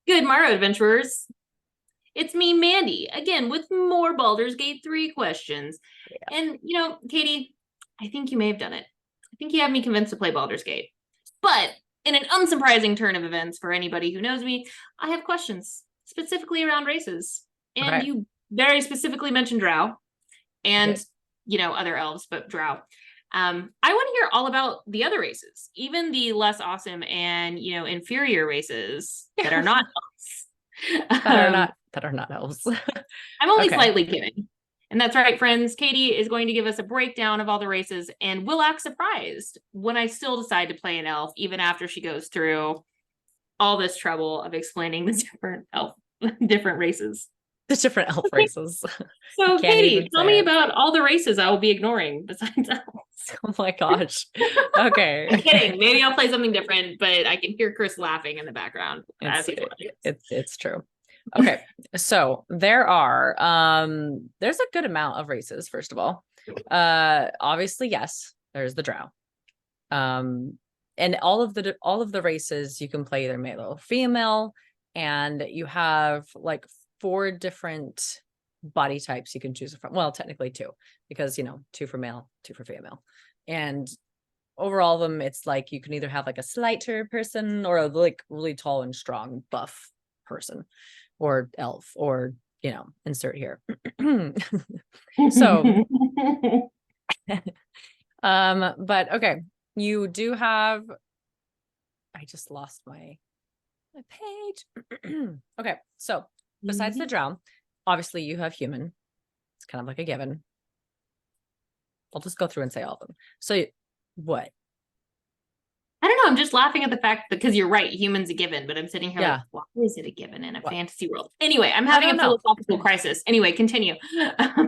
Good morrow, adventurers. It's me, Mandy, again with more Baldur's Gate 3 questions. Yeah. And, Katie, I think you may have done it. I think you have me convinced to play Baldur's Gate. But in an unsurprising turn of events for anybody who knows me, I have questions specifically around races. And Okay. you very specifically mentioned Drow and, Yeah. other elves, but Drow. I want to hear all about the other races, even the less awesome and, inferior races that are not elves. that are not elves. I'm only Okay. slightly kidding. And that's right, friends. Katie is going to give us a breakdown of all the races, and we'll act surprised when I still decide to play an elf, even after she goes through all this trouble of explaining the different races. The different elf races. So, Can't Katie, even tell say me it. about all the races I will be ignoring besides elves. Oh my gosh. Okay. I'm kidding. Maybe I'll play something different, but I can hear Kris laughing in the background It's true. Okay. So there's a good amount of races, first of all. Obviously, yes, there's the Drow. And all of the races you can play either male or female, and you have like 4 different body types you can choose from. Well, technically 2, because 2 for male, 2 for female. And over all of them, it's like you can either have like a slighter person or a like really tall and strong buff person or elf or insert here. So but okay, you do have, I just lost my page. Okay, so besides the Drow, obviously you have human. It's kind of like a given. I'll just go through and say all of them. So what? I don't know. I'm just laughing at the fact that, because you're right, humans a given, but I'm sitting here like, why is it a given in a fantasy world? Anyway, I'm having a philosophical crisis. Anyway, continue.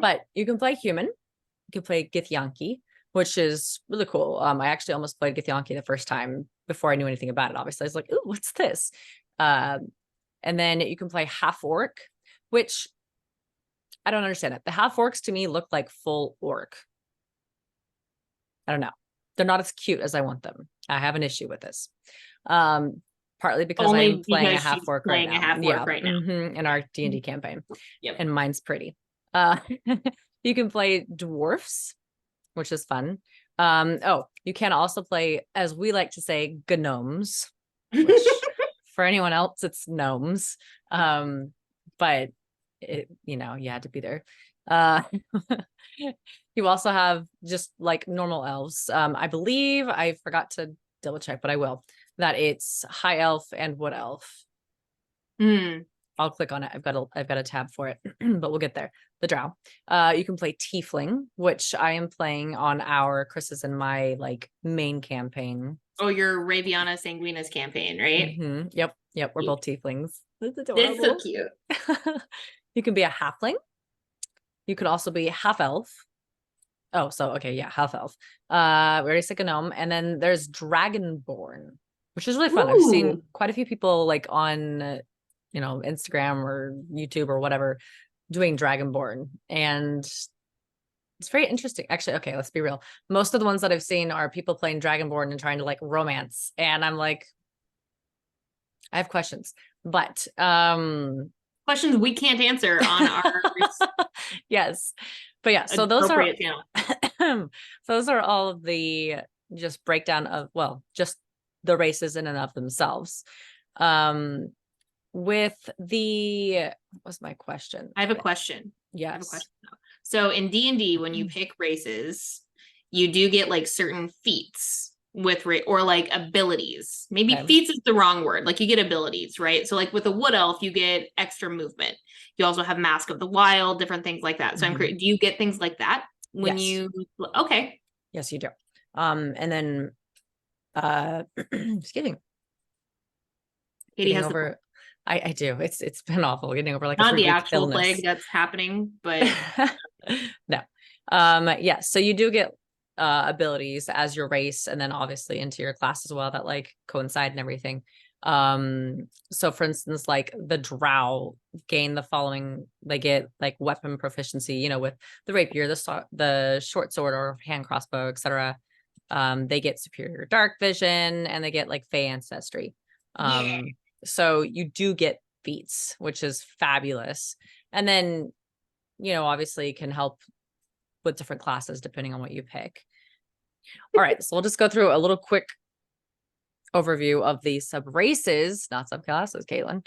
But you can play human. You can play Githyanki, which is really cool. I actually almost played Githyanki the first time before I knew anything about it. Obviously, I was like, "Ooh, what's this?" And then you can play half orc, which I don't understand it. The half orcs to me look like full orc. I don't know. They're not as cute as I want them. I have an issue with this. Partly because I'm playing a half orc right now. In our D&D campaign. Yep. And mine's pretty. You can play dwarfs, which is fun. You can also play, as we like to say, gnomes, which for anyone else, it's gnomes. But you had to be there. You also have just like normal elves. I believe I forgot to double check, but I will, that it's high elf and wood elf. I'll click on it. I've got a tab for it, but we'll get there. The Drow. You can play tiefling, which I am playing on our Kris's and my like main campaign. Oh, your Raviana Sanguinis campaign, right? Yep. We're both tieflings. That's adorable. It's so cute. You can be a halfling. You could also be half elf. Oh, so okay, yeah, half elf. We already said gnome, and then there's dragonborn, which is really fun. I've seen quite a few people like on Instagram or YouTube or whatever doing dragonborn, and it's very interesting. Actually, okay, let's be real. Most of the ones that I've seen are people playing dragonborn and trying to like romance, and I'm like, I have questions, but questions we can't answer on our yes, but yeah, so those are all of the just breakdown of, well, just the races in and of themselves. With the, what was my question? I have a question. Yes. I have a question. So in D&D, when you pick races, you do get like certain feats with or like abilities. Maybe feats is the wrong word. Like you get abilities, right? So like with a wood elf, you get extra movement. You also have Mask of the Wild, different things like that. So I'm curious, do you get things like that when you? Okay. Yes, you do. And then, excuse me. Katie has over. I do. It's been awful getting over like not the actual plague that's happening, but no. Yeah. So you do get abilities as your race, and then obviously into your class as well that like coincide and everything. So for instance, like the Drow gain the following. They get like weapon proficiency, with the rapier, the short sword or hand crossbow, etc. They get superior dark vision, and they get like Fey ancestry. So you do get feats, which is fabulous. And then, you know, obviously can help with different classes depending on what you pick. All right, so we'll just go through a little quick overview of the sub races, not subclasses, Caitlin.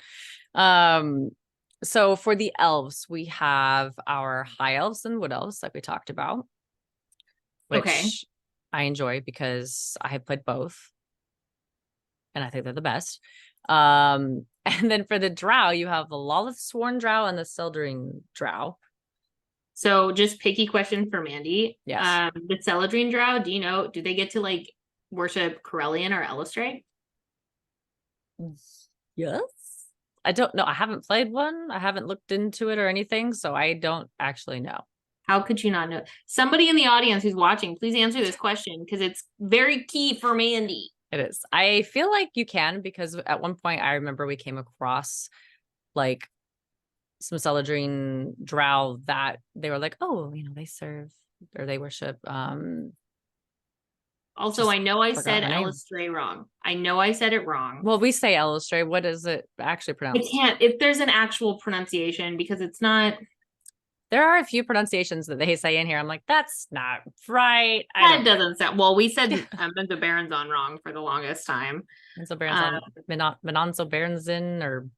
So for the elves, we have our high elves and wood elves, like we talked about, which I enjoy because I have played both, and I think they're the best. And then for the drow, you have the Lawless Sworn drow and the Seldring drow. So just picky question for Mandi. Yes. The Celadrine drow, do you know, do they get to like worship Corellian or Elistray? Yes. I don't know. I haven't played one. I haven't looked into it or anything, so I don't actually know. How could you not know? Somebody in the audience who's watching, please answer this question because it's very key for Mandi. It is. I feel like you can, because at one point I remember we came across like some Celadrine drow that they were like, oh, you know, they serve or they worship. Also, I know I said Elistray wrong. I know I said it wrong. Well, we say Elistray. What is it actually pronounced? I can't, if there's an actual pronunciation, because it's not. There are a few pronunciations that they say in here. I'm like, that's not right. That doesn't sound, well, we said Menzo Baronzon wrong for the longest time. Menzo Baronzon, Menonzo Baronzon or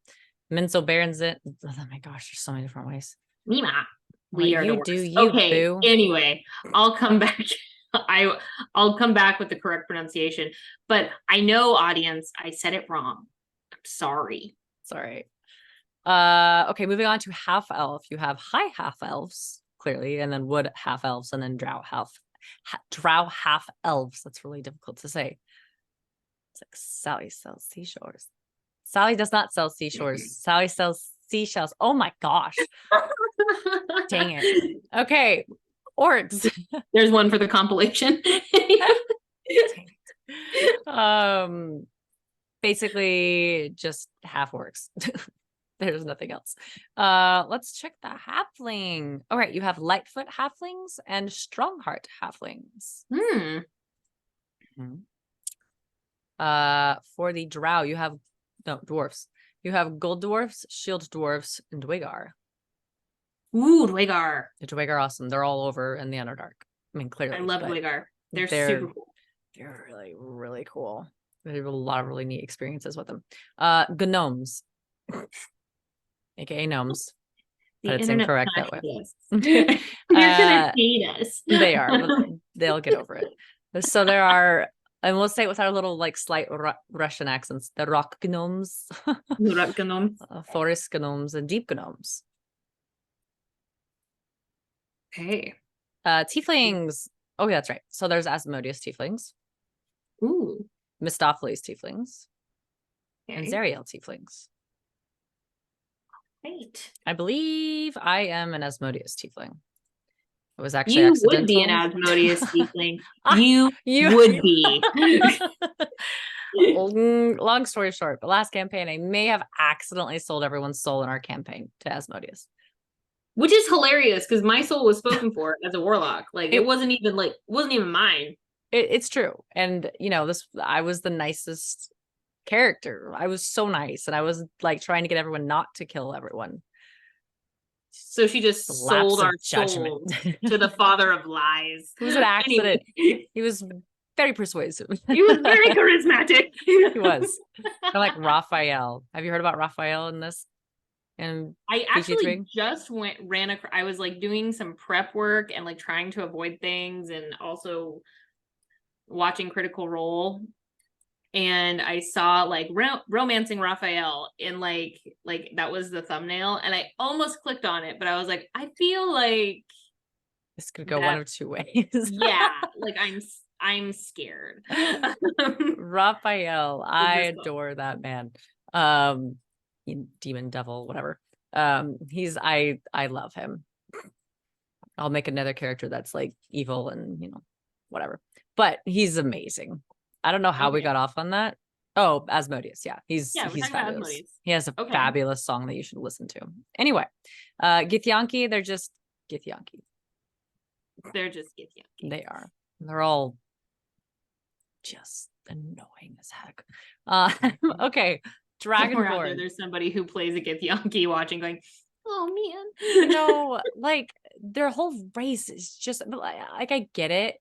Menzo Baronzon. Oh my gosh, there's so many different ways. Mima. We are you the do worst. you, okay, boo. Anyway, I'll come back. I'll come back with the correct pronunciation. But I know, audience, I said it wrong. I'm sorry. Sorry. Okay, moving on to half elf. You have high half elves, clearly, and then wood half elves, and then drow half elves. That's really difficult to say. It's like Sally sells seashores. Sally does not sell seashores. Sally sells seashells. Oh my gosh. Dang it. Okay. Orcs. There's one for the compilation. Basically just half orcs. There's nothing else. Let's check the halfling. All right, you have lightfoot halflings and strongheart halflings. For the drow, you have dwarfs. You have gold dwarfs, shield dwarfs, and Dwagar. Ooh, Dwagar. The Dwagar are awesome. They're all over in the Underdark. I mean, clearly. I love Dwagar. They're super cool. They're really, really cool. They have a lot of really neat experiences with them. Gnomes. AKA gnomes. But it's incorrect that way. They're gonna hate us. They are. They'll get over it. So there are, and we'll say it with our little like slight Russian accents, the rock gnomes, rock gnomes, forest gnomes, and deep gnomes. Okay. Tieflings. Oh, yeah, that's right. So there's Asmodeus tieflings. Ooh. Mistopheles tieflings. Okay. And Zariel tieflings. Great. I believe I am an Asmodeus tiefling. It was actually you accidental. Would be an Asmodeus tiefling. you would be. Long story short, the last campaign, I may have accidentally sold everyone's soul in our campaign to Asmodeus. Which is hilarious because my soul was spoken for as a warlock. Like it wasn't even mine. It's true. And you know, I was the nicest character. I was so nice, and I was like trying to get everyone not to kill everyone. So she just sold our judgment to the father of lies. It was an accident. Anyway. He was very persuasive. He was very charismatic. He was. Kind of like Raphael. Have you heard about Raphael in this? And I actually BG3? just I was like doing some prep work and like trying to avoid things and also watching Critical Role, and I saw like romancing Raphael in like that was the thumbnail, and I almost clicked on it, but I was like, I feel like this could go one of two ways. Yeah, like I'm scared. Raphael, I adore that man. Demon devil, whatever. I love him. I'll make another character that's like evil and whatever, but he's amazing. I don't know how we got off on that. Oh, Asmodeus. Yeah, he's fabulous. He has a fabulous song that you should listen to. Anyway, Githyanki, they're just Githyanki. They're just Githyanki. They are. They're all just annoying as heck. Okay. Somewhere out there, Dragonborn. there's somebody who plays a Githyanki watching, going, "Oh man." You know, like their whole race is just like I get it,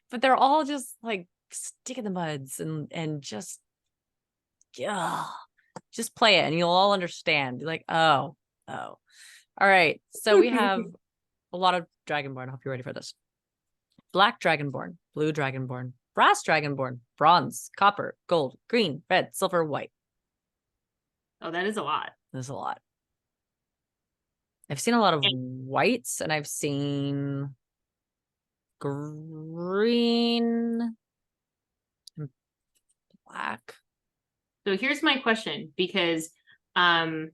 but they're all just like stick in the muds and just yeah, just play it and you'll all understand. You're like, oh. All right. So we have a lot of Dragonborn. I hope you're ready for this. Black Dragonborn, blue Dragonborn, brass Dragonborn, bronze, copper, gold, green, red, silver, white. Oh, that is a lot. There's a lot. I've seen a lot of And whites and I've seen green and black. so here's my question, because Mandi,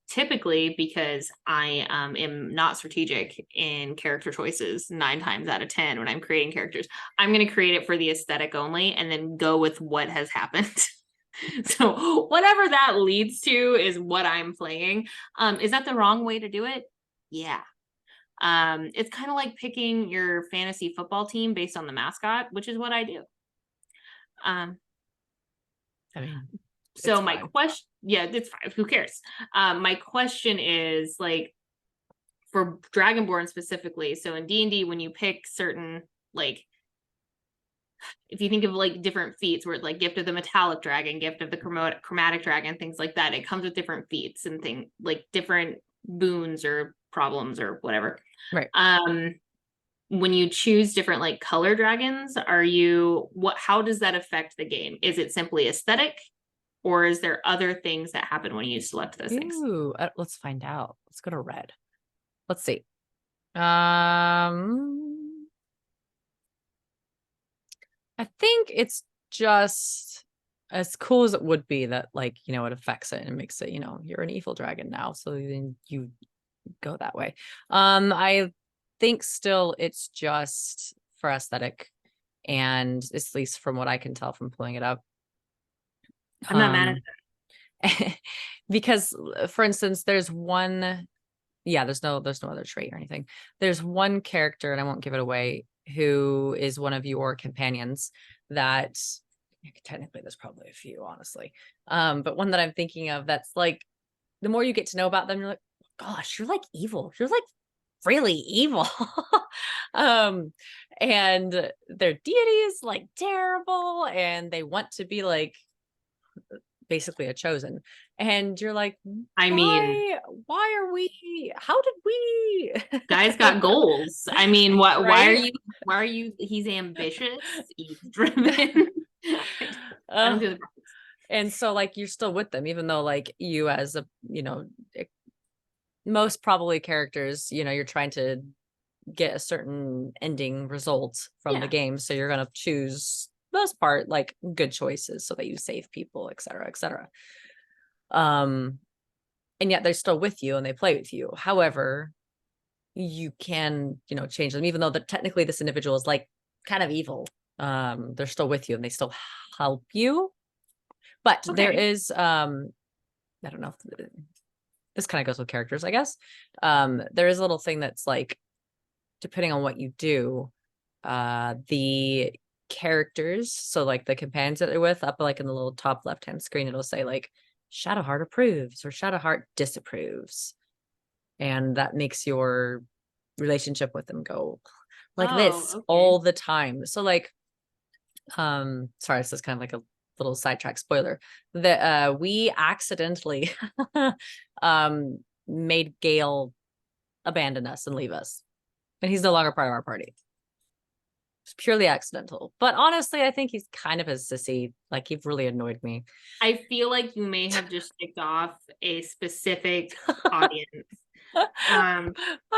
typically, because I am not strategic in character choices 9 times out of 10 when I'm creating characters, I'm going to create it for the aesthetic only and then go with what has happened. So whatever that leads to is what I'm playing. Is that the wrong way to do it? Yeah. It's kind of like picking your fantasy football team based on the mascot, which is what I do. I mean, so my question, yeah, it's fine. Who cares? My question is, like, for Dragonborn specifically. So in D&D, when you pick certain, like, if you think of like different feats, where it's like gift of the metallic dragon, gift of the chromatic dragon, things like that, it comes with different feats and things like different boons or problems or whatever. Right. When you choose different like color dragons, how does that affect the game? Is it simply aesthetic, or is there other things that happen when you select those things? Let's find out. Let's go to red. Let's see. I think it's just as cool as it would be that, like, you know, it affects it and makes it, you know, you're an evil dragon now. So then you go that way. I think still it's just for aesthetic, and at least from what I can tell from pulling it up. I'm not mad at that. Because for instance, there's one, there's no other trait or anything. There's one character, and I won't give it away, who is one of your companions that technically there's probably a few, honestly. But one that I'm thinking of, that's like, the more you get to know about them, you're like, gosh, you're like evil. You're like really evil. And their deity is like terrible, and they want to be like basically a chosen. And you're like, I mean, why are we, how did we guys got goals? I mean, what right? why are you he's ambitious, he's driven. I don't do the and so like you're still with them, even though like you as a, you know, most probably characters, you know, you're trying to get a certain ending result from the game, so you're gonna choose most part like good choices so that you save people, etc., etc. And yet they're still with you and they play with you. However, you can, you know, change them, even though that technically this individual is like kind of evil. They're still with you and they still help you. But there is I don't know if this kind of goes with characters, I guess. There is a little thing that's like, depending on what you do, the characters, so like the companions that they're with, up like in the little top left hand screen, it'll say like Shadowheart approves or Shadowheart disapproves, and that makes your relationship with them go like this all the time. So like sorry, this is kind of like a little sidetrack spoiler, that we accidentally made Gale abandon us and leave us, and he's no longer part of our party. It's purely accidental. But honestly, I think he's kind of a sissy. Like, he really annoyed me. I feel like you may have just ticked off a specific audience. I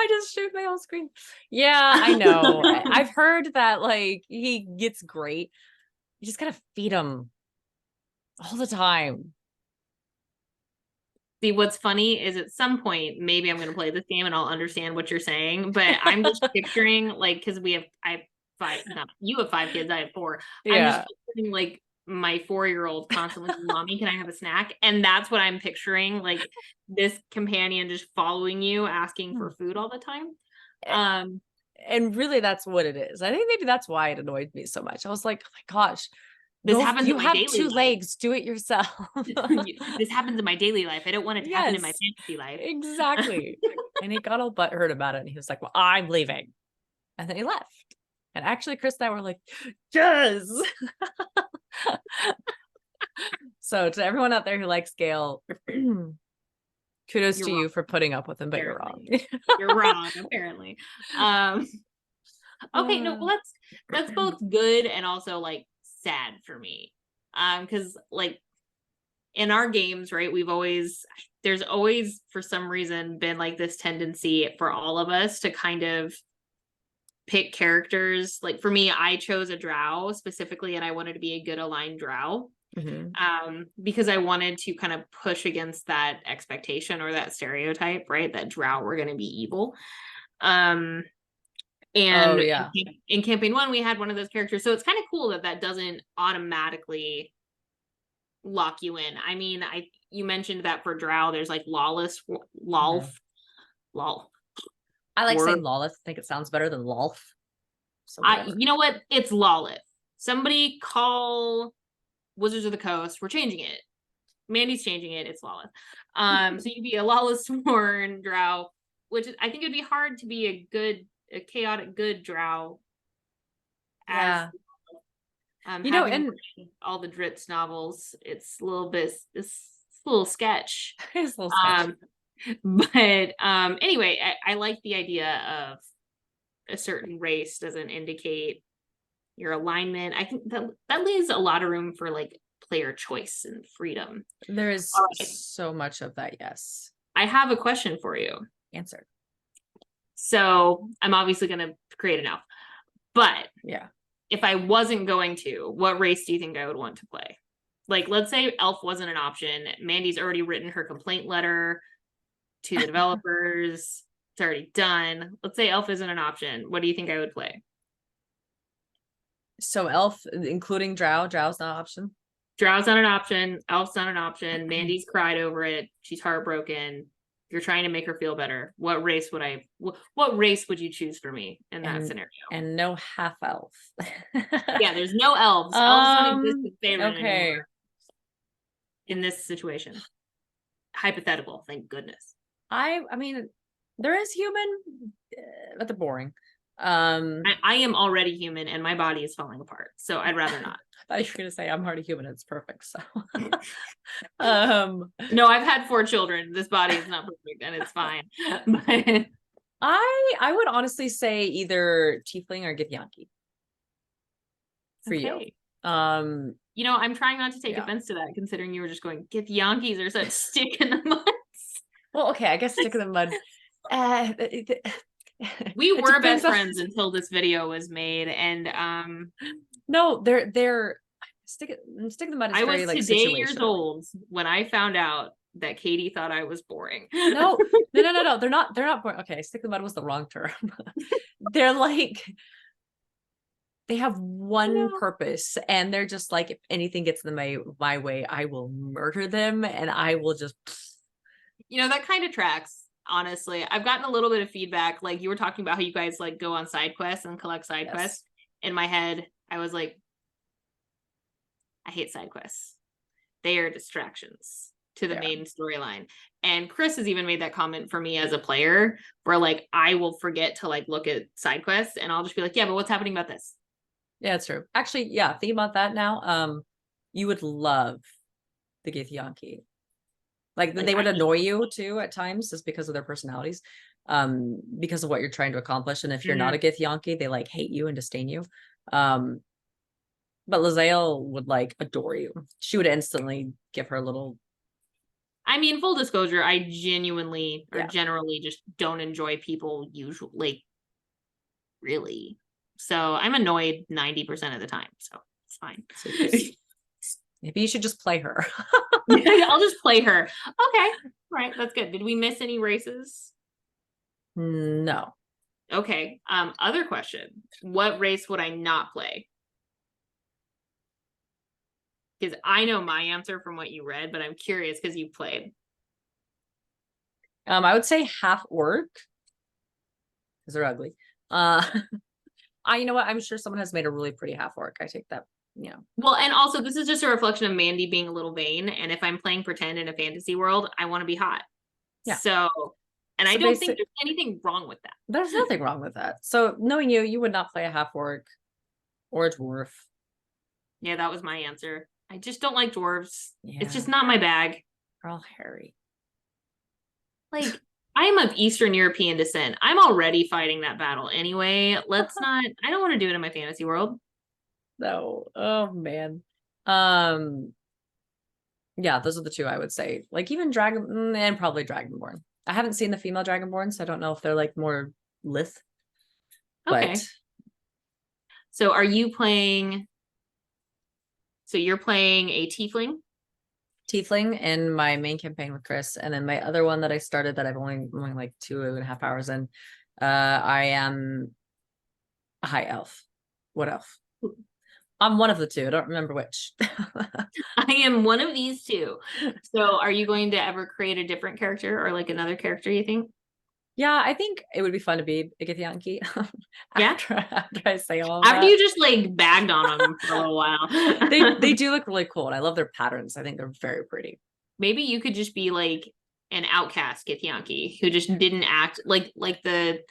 just shoot my whole screen. Yeah, I know. I've heard that like he gets great. You just gotta feed him all the time. See, what's funny is at some point, maybe I'm going to play this game and I'll understand what you're saying, but I'm just picturing, like, because I have 5, you have 5 kids, I have 4. Yeah. I'm just picturing like my 4-year-old constantly, mommy, can I have a snack? And that's what I'm picturing, like this companion just following you, asking for food all the time. And really that's what it is. I think maybe that's why it annoyed me so much. I was like, oh my gosh, This happens you in my have daily 2 life. legs, do it yourself. This happens in my daily life. I don't want it to happen in my fantasy life. Exactly. And he got all butthurt about it, and he was like, well, I'm leaving. And then he left. And actually, Kris and I were like, yes. So to everyone out there who likes Gale, kudos to you for putting up with him, but you're wrong. You're wrong, apparently. Okay, no, well, that's both good and also like sad for me. Because like in our games, right, there's always for some reason been like this tendency for all of us to kind of pick characters. Like for me, I chose a drow specifically, and I wanted to be a good aligned drow. Because I wanted to kind of push against that expectation or that stereotype, right? That drow were going to be evil. And in campaign 1, we had one of those characters. So it's kind of cool that doesn't automatically lock you in. I mean, you mentioned that for drow, there's like lawless, lolf. I like saying lawless. I think it sounds better than lolf. So you know what? It's lawless. Somebody call Wizards of the Coast. We're changing it. Mandy's changing it. It's lawless. So you'd be a lawless sworn drow, which I think it'd be hard to be a chaotic good drow. Yeah. You know, and all the Dritz novels, it's a little sketch. It's a little sketch. But anyway, I like the idea of a certain race doesn't indicate your alignment. I think that leaves a lot of room for like player choice and freedom. There is so much of that. Yes. I have a question for you. Answer. So I'm obviously going to create an elf, but yeah, if I wasn't going to, what race do you think I would want to play? Like, let's say elf wasn't an option. Mandy's already written her complaint letter to the developers. It's already done. Let's say elf isn't an option. What do you think I would play? So elf, including drow's not an option? Drow's not an option. Elf's not an option. Mandy's cried over it. She's heartbroken. You're trying to make her feel better. What race would you choose for me in that scenario? And no half elf. Yeah, there's no elves. Elves don't exist in favorite anymore in this situation. Hypothetical, thank goodness. I mean, there is human, but they're boring. I am already human and my body is falling apart, so I'd rather not. I thought you were gonna say I'm already human. It's perfect. So no, I've had 4 children. This body is not perfect and it's fine. But I would honestly say either tiefling or Githyanki for you. You know, I'm trying not to take offense to that, considering you were just going, Githyankis are such stick in the mud. Well, okay, I guess stick in the mud. We were best friends until this video was made, and no, they're stick in the mud is very like today years old when I found out that Katie thought I was boring. No, they're not boring. Okay, stick in the mud was the wrong term. They're like, they have one purpose, and they're just like, if anything gets in my way, I will murder them, and I will just, you know, that kind of tracks. Honestly, I've gotten a little bit of feedback. Like you were talking about how you guys like go on side quests and collect side quests. In my head, I was like, I hate side quests. They are distractions to the main storyline. And Kris has even made that comment for me as a player, where like I will forget to like look at side quests, and I'll just be like, yeah, but what's happening about this? Yeah, it's true. Actually, yeah, think about that now. You would love the Githyanki. Like they would annoy you too at times, just because of their personalities, because of what you're trying to accomplish. And if you're not a Githyanki, they like hate you and disdain you. But Lae'zel would like adore you. She would instantly give her a little. I mean, full disclosure, I genuinely or generally just don't enjoy people usually, like, really. So I'm annoyed 90% of the time. So it's fine. Maybe you should just play her. I'll just play her. Okay. All right. That's good. Did we miss any races? No. Okay. Other question. What race would I not play? Because I know my answer from what you read, but I'm curious because you played. I would say half orc, because they're ugly. You know what? I'm sure someone has made a really pretty half orc. I take that Well, and also this is just a reflection of Mandi being a little vain. And if I'm playing pretend in a fantasy world, I want to be hot. Yeah. So, and I don't think there's anything wrong with that. There's nothing wrong with that. So knowing you would not play a half orc or a dwarf. Yeah, that was my answer. I just don't like dwarves. Yeah. It's just not my bag. They're all hairy. Like, I am of Eastern European descent. I'm already fighting that battle anyway. Let's not, I don't want to do it in my fantasy world. No. Oh man. Yeah, those are the two I would say. Like even Dragon and probably Dragonborn. I haven't seen the female Dragonborn, so I don't know if they're like more lith. Okay. But so are you playing? So you're playing a tiefling? Tiefling in my main campaign with Kris, and then my other one that I started that I've only like 2.5 hours in. I am a high elf. What elf? I'm one of the two. I don't remember which. I am one of these two. So are you going to ever create a different character or like another character, you think? Yeah, I think it would be fun to be a Githyanki. after I say all after that. you just like bagged on them for a little while. they do look really cool, and I love their patterns. I think they're very pretty. Maybe you could just be like an outcast Githyanki who just didn't act like the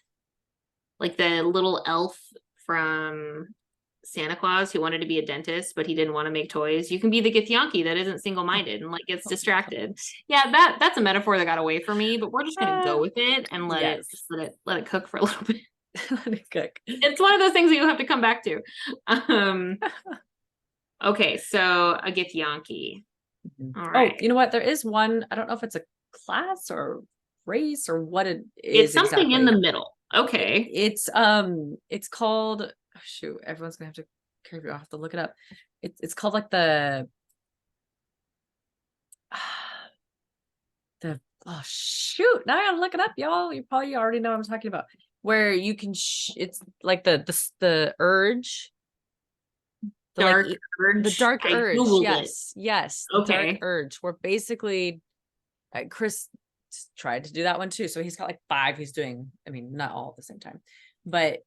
little elf from Santa Claus who wanted to be a dentist, but he didn't want to make toys. You can be the Githyanki that isn't single-minded and like gets distracted. Yeah, that's a metaphor that got away from me, but we're just gonna go with it and let it cook for a little bit. Let it cook. It's one of those things that you have to come back to. Okay, so a Githyanki. All right. Oh, you know what? There is one. I don't know if it's a class or race or what it is. It's something in the middle. Okay. It's called, oh, shoot, everyone's gonna have to carry. I'll have to look it up. It's called like the oh shoot, now I gotta look it up, y'all. You probably already know what I'm talking about. Where you can it's like the urge. Dark urge. The dark urge. Yes. It. Yes. The dark urge. Where basically Kris tried to do that one too. So he's got like 5 he's doing. I mean, not all at the same time. But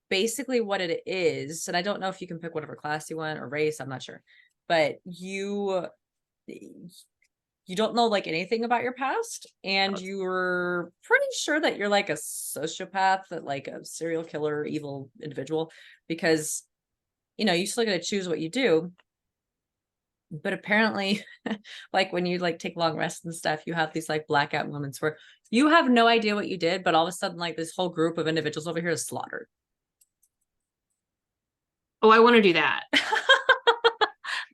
basically what it is, and I don't know if you can pick whatever class you want or race, I'm not sure. But you don't know like anything about your past, and you're pretty sure that you're like a sociopath, that like a serial killer, evil individual, because you still got to choose what you do. But apparently, like when you like take long rests and stuff, you have these like blackout moments where you have no idea what you did, but all of a sudden, like this whole group of individuals over here is slaughtered. Oh, I want to do that.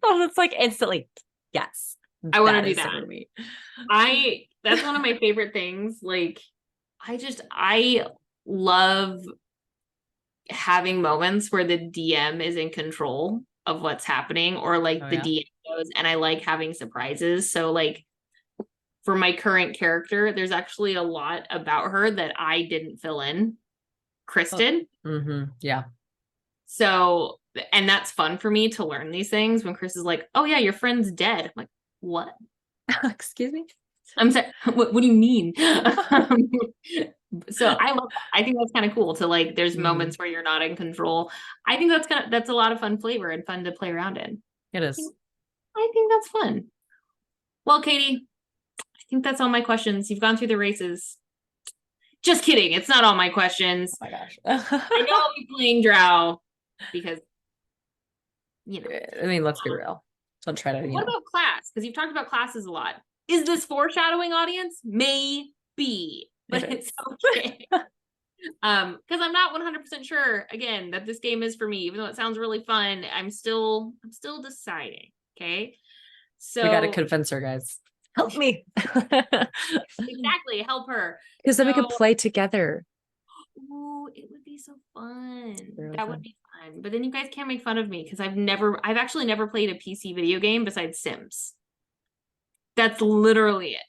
Oh, it's like instantly, yes. I want to do that. That's one of my favorite things. Like, I love having moments where the DM is in control of what's happening, or like the DM knows, and I like having surprises. So like for my current character, there's actually a lot about her that I didn't fill in. Kris did. Yeah. So, and that's fun for me to learn these things when Kris is like, oh yeah, your friend's dead. I'm like, what? Excuse me? I'm sorry. What do you mean? So I love that. I think that's kind of cool to like, there's moments where you're not in control. I think that's a lot of fun flavor and fun to play around in. It is. I think that's fun. Well, Katie, I think that's all my questions. You've gone through the races. Just kidding. It's not all my questions. Oh my gosh. I know I'll be playing Drow because, I mean, let's be real. Don't try to. What about class? Because you've talked about classes a lot. Is this foreshadowing, audience? Maybe, but it's okay. Because I'm not 100% sure again that this game is for me, even though it sounds really fun. I'm still deciding. Okay, so we gotta convince her, guys. Help me. Exactly, help her. Because then we could play together. Ooh, it would be so fun. That would be fun. But then you guys can't make fun of me because I've actually never played a PC video game besides Sims. That's literally it.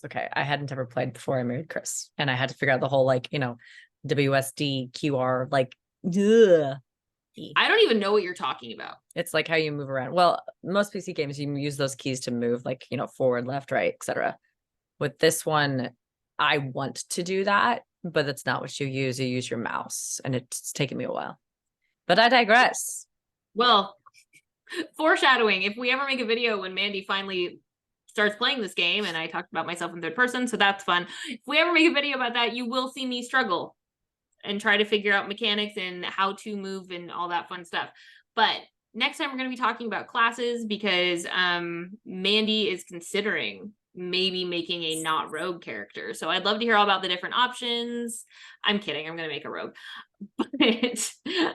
Okay, I hadn't ever played before I married Kris, and I had to figure out the whole like WSD QR like. Ugh. I don't even know what you're talking about. It's like how you move around. Well, most PC games you use those keys to move, like forward, left, right, etc. With this one, I want to do that, but that's not what you use. You use your mouse, and it's taken me a while. But I digress. Well, Foreshadowing. If we ever make a video when Mandi finally starts playing this game, and I talked about myself in third person, so that's fun. If we ever make a video about that, you will see me struggle and try to figure out mechanics and how to move and all that fun stuff. But next time we're going to be talking about classes, because Mandi is considering maybe making a not rogue character. So I'd love to hear all about the different options. I'm kidding. I'm going to make a rogue. But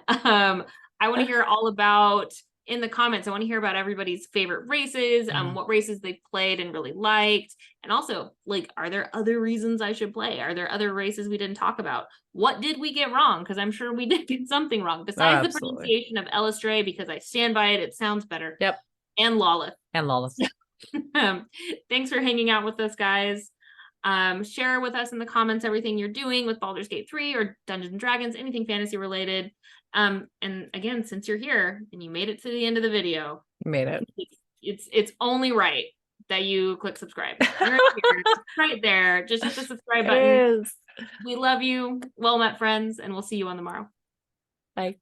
I want to hear all about, in the comments, I want to hear about everybody's favorite races, what races they've played and really liked. And also, like, are there other reasons I should play? Are there other races we didn't talk about? What did we get wrong? Because I'm sure we did get something wrong, besides the pronunciation of Elistray, because I stand by it. It sounds better. Yep. And Lawless. And Lawless. Thanks for hanging out with us, guys. Share with us in the comments everything you're doing with Baldur's Gate 3 or Dungeons and Dragons, anything fantasy related. And again, since you're here and you made it to the end of the video, you made it. It's only right that you click subscribe. You're here, right there. Just hit the subscribe button. We love you. Well met, friends, and we'll see you on the morrow. Bye.